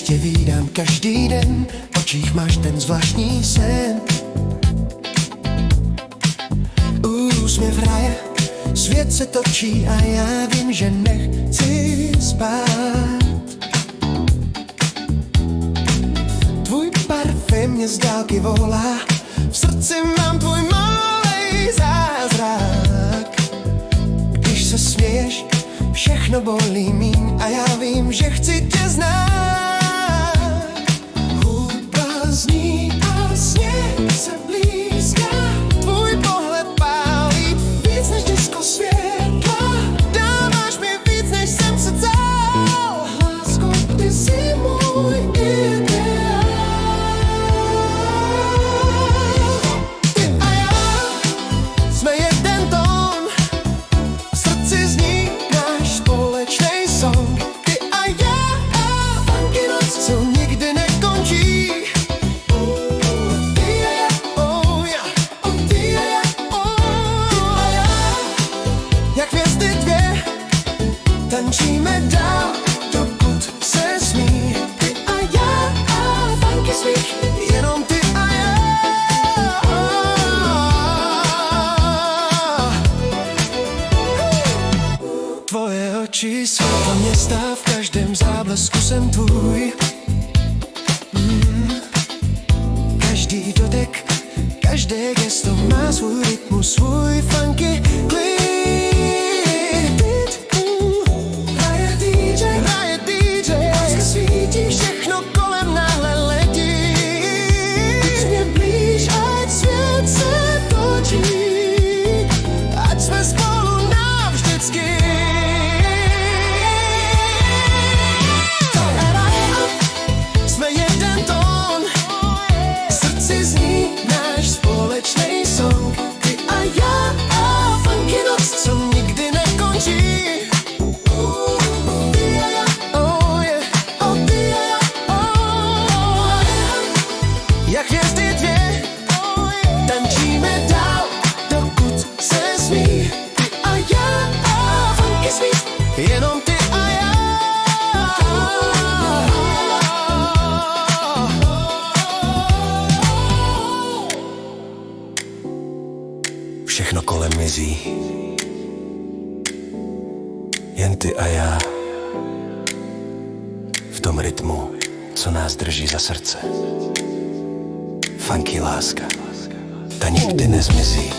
tě vídám každý den, v očích máš ten zvláštní sen. Úsměv hraje, svět se točí a já vím, že nechci spát. Tvůj parfém mě z dálky volá, v srdci mám tvůj malej zázrak. Když se směješ, všechno bolí míň a já vím, že chci tě znát. Hudba zní a sněh se blízká, tvůj pohled pálí víc než disko světla. Dáváš mi víc než jsem se cál, lásko, ty jsi můj ideál. Ty a já jsme jeden tón, v srdci zní náš společný song. Ty a já, funky noc, co nikdy nekončí. Ty a já, oh já, oh ty a já, oh a já. Jak hvězdy dvě, tančíme dál, dokud se smí. Ty a já, funky svých, jenom ty a já. Tvoje oči, světlo města, v každém záblesku jsem tvůj. Každý dotek, každé gesto má svůj rytmus, svůj funky klid. Hraje DJ, láska svítí, všechno kolem náhle letí. Když mě blíž, ať svět se točí, ať jsme spolu navždycky. Jsme jeden tón, v srdci zní náš společný song. Ty a já, funky noc, co nikdy nekončí. Ty a já, oh yeah, oh ty a já, oh. Jak hvězdy dvě, tančíme dál, dokud se smí. Ty a já, funky sweet, jenom ty a já. Všechno kolem mizí, jen ty a já. V tom rytmu, co nás drží za srdce. Funky láska, ta nikdy nezmizí.